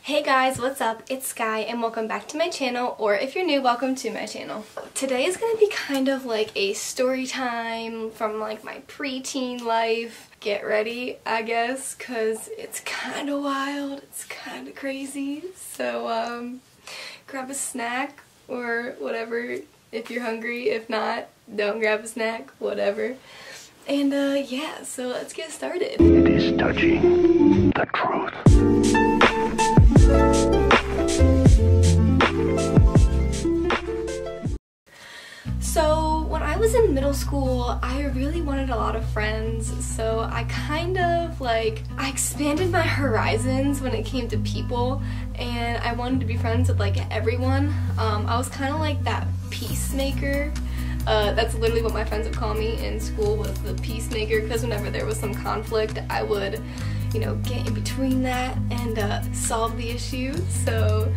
Hey guys, what's up? It's Sky and welcome back to my channel, or if you're new, welcome to my channel. Today is going to be kind of like a story time from like my preteen life. Get ready, I guess, because it's kind of wild, it's kind of crazy. So grab a snack or whatever if you're hungry. If not, don't grab a snack, whatever. And yeah, so let's get started. It is touching the truth. So when I was in middle school, I really wanted a lot of friends, so I kind of I expanded my horizons when it came to people, and I wanted to be friends with like everyone. I was kind of like that peacemaker. That's literally what my friends would call me in school, was the peacemaker, because whenever there was some conflict, I would, you know, get in between that and solve the issue. So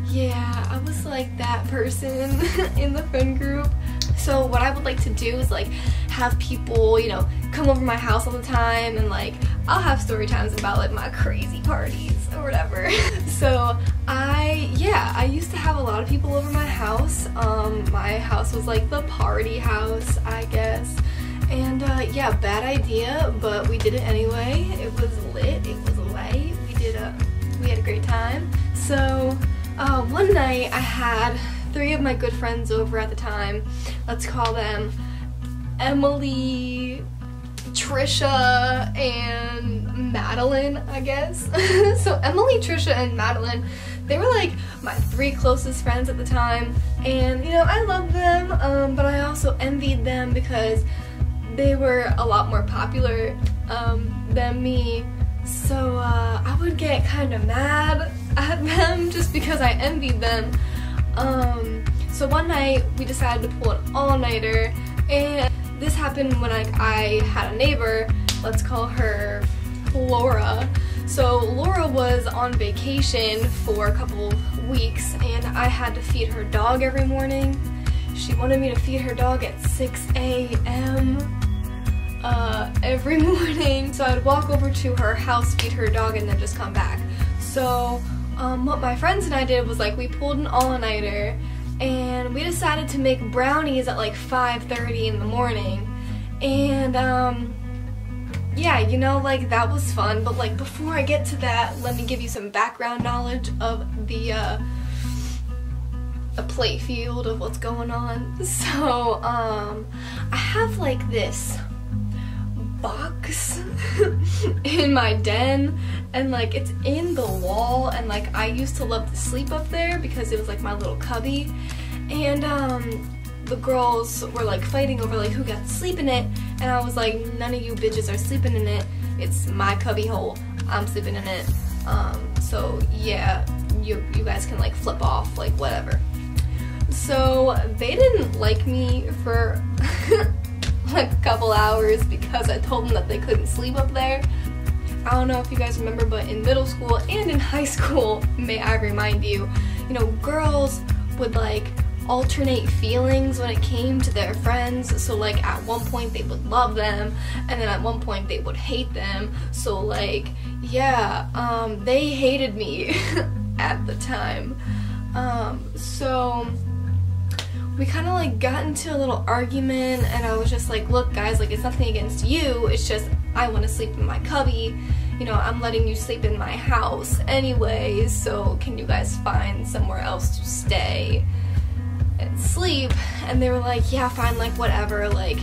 yeah, I was like that person in the friend group. So what I would like to do is like have people, you know, come over my house all the time, and like I'll have story times about like my crazy parties or whatever. So I used to have a lot of people over my house. My house was like the party house, I guess. And yeah, bad idea, but we did it anyway. It was lit, it was late. We had a great time. So one night I had 3 of my good friends over at the time. Let's call them Emily, Trisha, and Madeline, I guess. So Emily, Trisha, and Madeline, they were like my 3 closest friends at the time, and you know, I loved them, but I also envied them because they were a lot more popular than me. So I would get kind of mad at them just because I envied them. So one night we decided to pull an all-nighter, and this happened when I had a neighbor. Let's call her Laura. So Laura was on vacation for a couple weeks, and I had to feed her dog every morning. She wanted me to feed her dog at 6 a.m. Every morning. So I'd walk over to her house, feed her dog, and then just come back. So what my friends and I did was like we pulled an all-nighter, and we decided to make brownies at like 5:30 in the morning. And yeah, you know, like that was fun. But like before I get to that, let me give you some background knowledge of the play field of what's going on. So I have like this box in my den, and like it's in the wall, and like I used to love to sleep up there because it was like my little cubby. And the girls were like fighting over like who got to sleep in it, and I was like, none of you bitches are sleeping in it. It's my cubby hole, I'm sleeping in it. So yeah, you guys can like flip off, like whatever. So they didn't like me for like a couple hours because I told them that they couldn't sleep up there. I don't know if you guys remember, but in middle school and in high school, may I remind you, you know, girls would like alternate feelings when it came to their friends. So like at one point they would love them, and then at one point they would hate them. So like yeah, they hated me at the time. So we kind of like got into a little argument, and I was just like, look guys, like it's nothing against you, it's just I want to sleep in my cubby. You know, I'm letting you sleep in my house anyways, so can you guys find somewhere else to stay and sleep? And they were like, yeah, fine, like whatever, like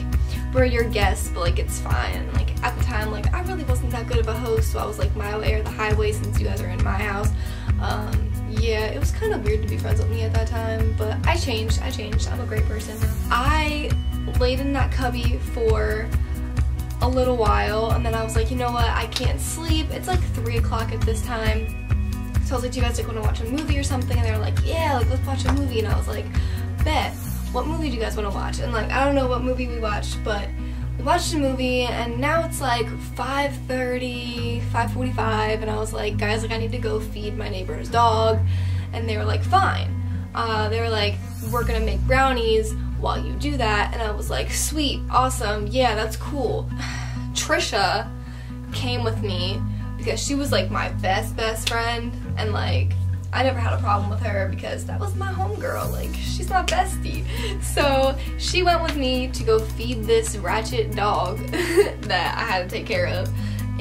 we're your guests, but like it's fine. And like at the time, like I really wasn't that good of a host, so I was like my way or the highway since you guys are in my house. Yeah, it was kind of weird to be friends with me at that time, but I changed, I'm a great person now. I laid in that cubby for a little while, and then I was like, you know what, I can't sleep. It's like 3 o'clock at this time. So I was like, do you guys like want to watch a movie or something? And they were like, yeah, like let's watch a movie. And I was like, bet. What movie do you guys want to watch? And like, I don't know what movie we watched, but we watched a movie, and now it's like 5:30, 5:45, and I was like, guys, like I need to go feed my neighbor's dog. And they were like, fine. They were like, we're gonna make brownies while you do that. And I was like, sweet, awesome, yeah, that's cool. Trisha came with me because she was like my best friend. and like I never had a problem with her because that was my homegirl, like she's my bestie. So she went with me to go feed this ratchet dog that I had to take care of,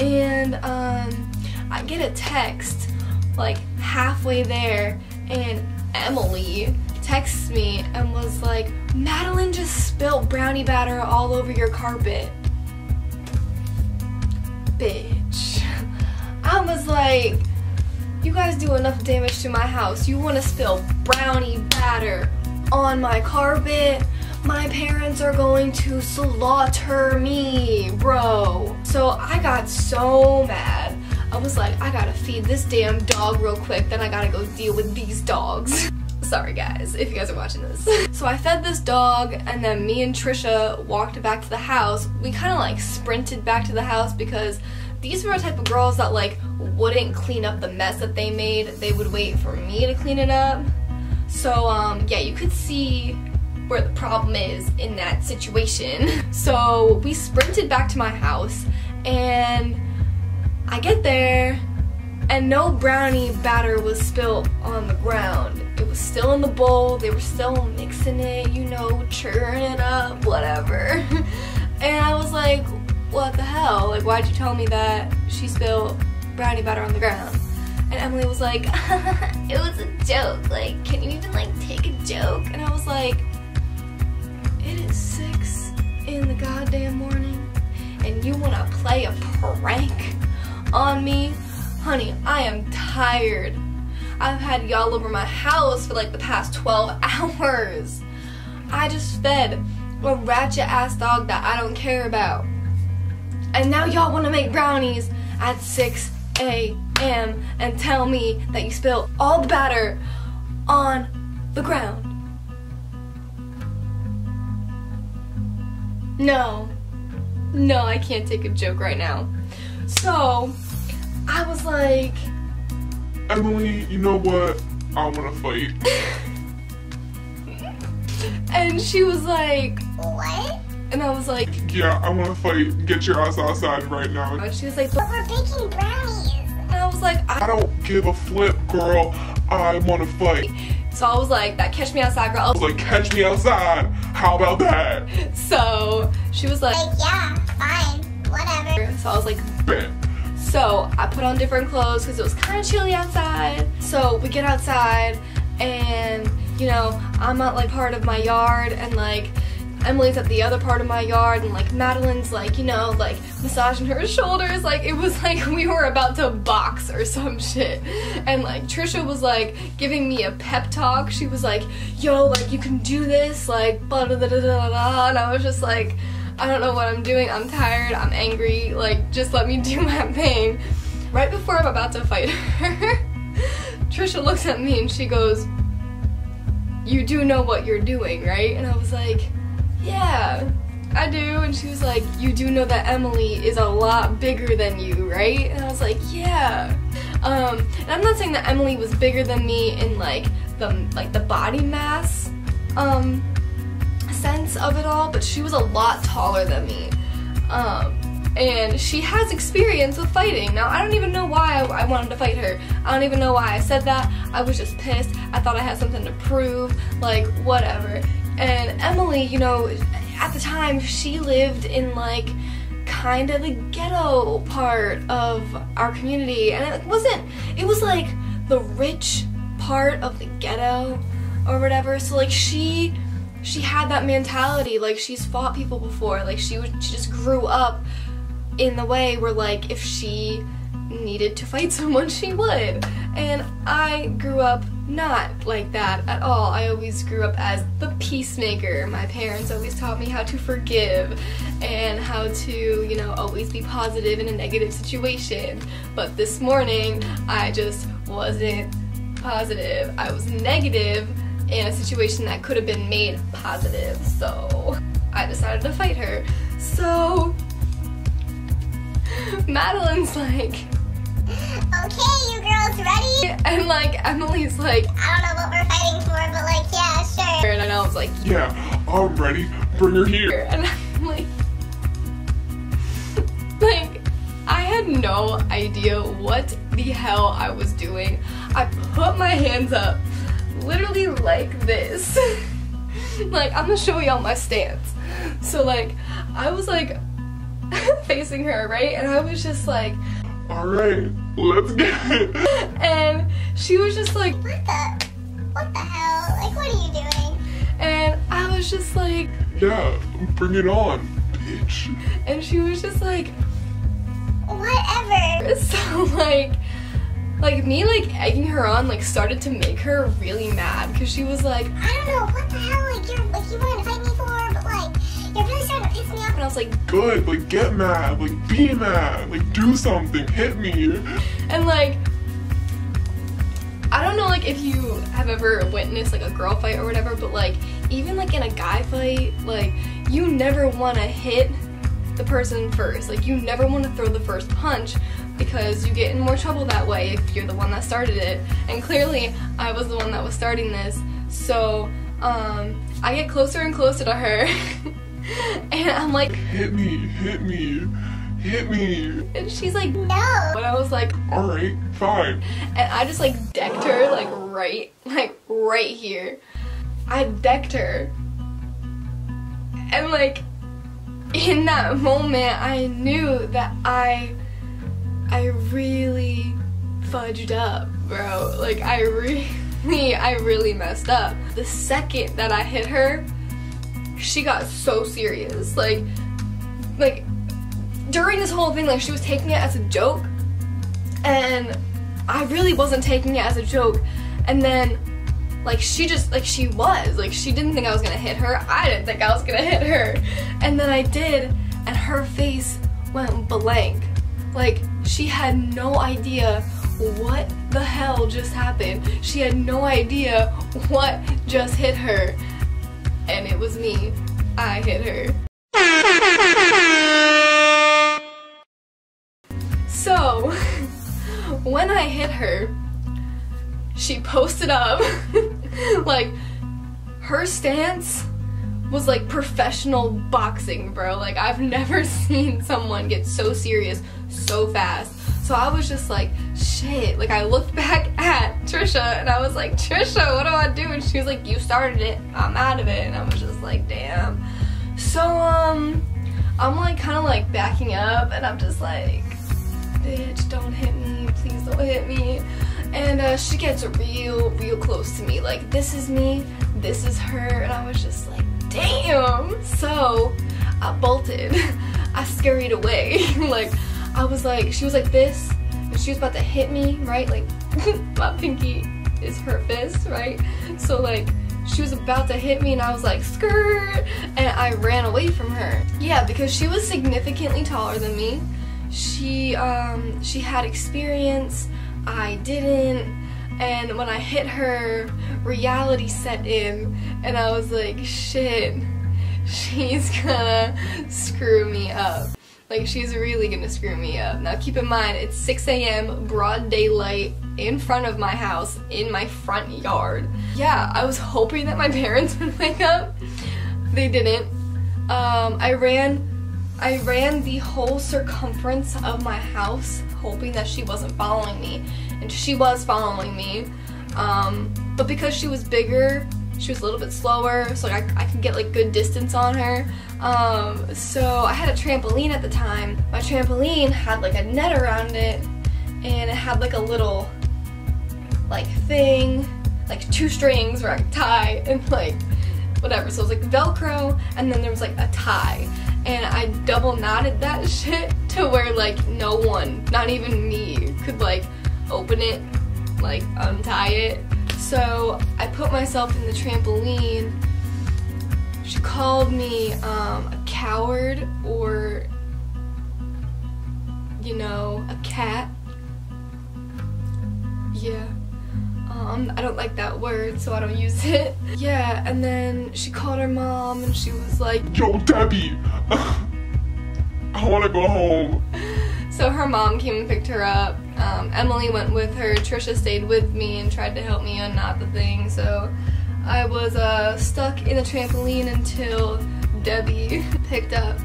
and I get a text like halfway there, and Emily texts me and was like, Madeline just spilled brownie batter all over your carpet. Bitch. I was like, you guys do enough damage to my house. You want to spill brownie batter on my carpet? My parents are going to slaughter me, bro. So I got so mad. I was like, I gotta feed this damn dog real quick, then I gotta go deal with these dogs. Sorry guys, if you guys are watching this. So I fed this dog, and then me and Trisha walked back to the house. We kind of like sprinted back to the house because these were the type of girls that like wouldn't clean up the mess that they made. They would wait for me to clean it up. So yeah, you could see where the problem is in that situation. So we sprinted back to my house, and I get there and no brownie batter was spilled on the ground. It was still in the bowl. They were still mixing it, you know, churning it up, whatever. And I was like, what the hell? Like, why'd you tell me that she spilled brownie batter on the ground? And Emily was like, it was a joke. Like, can you even like take a joke? And I was like, it is 6 in the goddamn morning and you wanna play a prank on me? Honey, I am tired. I've had y'all over my house for like the past 12 hours. I just fed a ratchet ass dog that I don't care about. And now y'all wanna make brownies at 6 a.m. and tell me that you spilled all the batter on the ground. No, I can't take a joke right now. So I was like, Emily, you know what? I wanna fight. And she was like, What? and I was like, Yeah, I wanna fight. Get your ass outside right now. and she was like, But we're baking brownies. and I was like, I don't give a flip, girl. I wanna fight. so I was like, that catch me outside girl. I was like, catch me outside. How about that? So she was like, Like, yeah, fine, whatever. so I was like, Bet. so I put on different clothes because it was kind of chilly outside. So we get outside, and you know, I'm at like part of my yard, and like Emily's at the other part of my yard, and like Madeline's like, you know, like massaging her shoulders. Like it was like we were about to box or some shit. And like Trisha was like giving me a pep talk. She was like, yo, like you can do this, like blah blah blah blah blah. And I was just like, I don't know what I'm doing. I'm tired. I'm angry. Like, just let me do my thing. Right before I'm about to fight her, Trisha looks at me and she goes, you do know what you're doing, right? And I was like, yeah, I do. And she was like, you do know that Emily is a lot bigger than you, right? And I was like, yeah. And I'm not saying that Emily was bigger than me in like the body mass sense of it all, but she was a lot taller than me. And she has experience with fighting. Now, I don't even know why I wanted to fight her. I don't even know why I said that. I was just pissed. I thought I had something to prove, like, whatever. And Emily, you know, at the time, she lived in, like, kind of the ghetto part of our community. And it was, like, the rich part of the ghetto or whatever. So, like, she had that mentality. Like, she's fought people before. Like, she just grew up in the way where, like, if she needed to fight someone, she would. And I grew up not like that at all. I always grew up as the peacemaker. My parents always taught me how to forgive and how to, you know, always be positive in a negative situation. But this morning, I just wasn't positive. I was negative in a situation that could have been made positive. So I decided to fight her. So Madeline's like, Okay, you girls ready? and like Emily's like, I don't know what we're fighting for, but like, yeah, sure. and I was like, Yeah, I'm ready. Bring her here. and I'm like, I had no idea what the hell I was doing. I put my hands up, literally like this. Like, I'm gonna show y'all my stance. So like, I was like facing her, right? And I was just like, alright, let's get it. And she was just like, What the hell? Like, what are you doing? and I was just like, Yeah, bring it on, bitch. and she was just like, Whatever. so like me like egging her on like started to make her really mad because she was like, I don't know what the hell. Like, you wanted to fight me for, but like, you're really starting to piss me off. and I was like, Good, like get mad, like be mad, like do something, hit me. and like, I don't know like if you have ever witnessed like a girl fight or whatever, but like even like in a guy fight, like you never want to hit the person first. Like you never want to throw the first punch because you get in more trouble that way if you're the one that started it. And clearly I was the one that was starting this. So I get closer and closer to her and I'm like, Hit me, hit me, hit me. and she's like, No. and I was like, Alright, fine. and I just like decked her like right here. I decked her. And like in that moment I knew that I really fudged up, bro. Like I really messed up. The second that I hit her, she got so serious. Like during this whole thing, like she was taking it as a joke, and I really wasn't taking it as a joke. And then like she didn't think I was gonna hit her. I didn't think I was gonna hit her. And then I did, and her face went blank. Like she had no idea what the hell just happened. She had no idea what just hit her. And it was me. I hit her. So, when I hit her, she posted up. Like, her stance was like professional boxing, bro. Like, I've never seen someone get so serious so fast. So I was just like, shit. Like, I looked back at Trisha and I was like, Trisha, what do I do? And she was like, you started it. I'm out of it. And I was just like, damn. So, I'm like kind of like backing up and I'm just like, bitch, don't hit me. Please don't hit me. And she gets real close to me. Like, this is me, this is her. And I was just like, damn. So, I bolted. I scurried away. Like, I was like, she was like this, and she was about to hit me, right? Like, my pinky is her fist, right? So like, she was about to hit me and I was like, skirt, and I ran away from her. Yeah, because she was significantly taller than me. She had experience, I didn't, and when I hit her, reality set in, and I was like, shit, she's gonna screw me up. Like, she's really gonna screw me up. Now keep in mind, it's 6 a.m, broad daylight, in front of my house, in my front yard. Yeah, I was hoping that my parents would wake up. They didn't. I ran the whole circumference of my house, hoping that she wasn't following me. And she was following me. But because she was bigger, she was a little bit slower, so like I could get like good distance on her. So I had a trampoline at the time. My trampoline had like a net around it, and it had like a little like thing, like 2 strings where I could tie and like whatever. So it was like Velcro, and then there was like a tie. And I double knotted that shit to where like no one, not even me, could like open it, like untie it. So I put myself in the trampoline. She called me a coward, or, you know, a cat. Yeah. I don't like that word, so I don't use it. Yeah, and then she called her mom and she was like, Yo, Debbie, I wanna go home. So her mom came and picked her up. Emily went with her. Trisha stayed with me and tried to help me unknot the thing. So I was stuck in the trampoline until Debbie picked up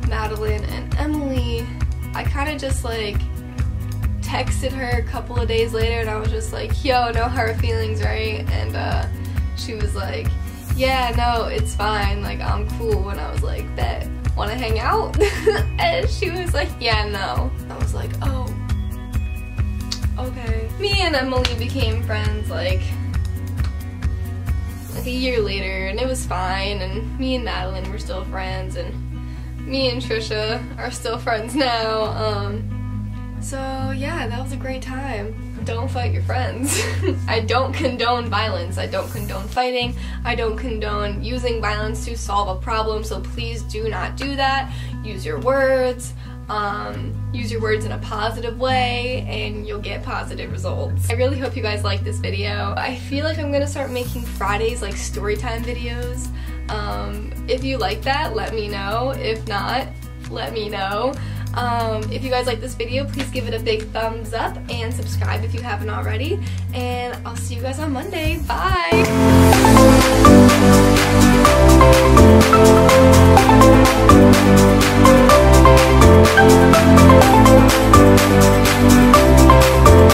Madeline and Emily. I kind of just like texted her a couple of days later and I was just like, yo, no hard feelings, right? And she was like, yeah, no, it's fine, like I'm cool. And I was like, bet, wanna hang out? And she was like, yeah, no. I was like, oh, okay. Me and Emily became friends like a year later, and it was fine, and me and Madeline were still friends, and me and Trisha are still friends now. So yeah, that was a great time. Don't fight your friends. I don't condone violence. I don't condone fighting. I don't condone using violence to solve a problem, so please do not do that. Use your words. Use your words in a positive way and you'll get positive results. I really hope you guys like this video. I feel like I'm gonna start making Fridays like storytime videos. If you like that, let me know. If not, let me know. If you guys like this video, please give it a big thumbs up and subscribe if you haven't already. And I'll see you guys on Monday. Bye!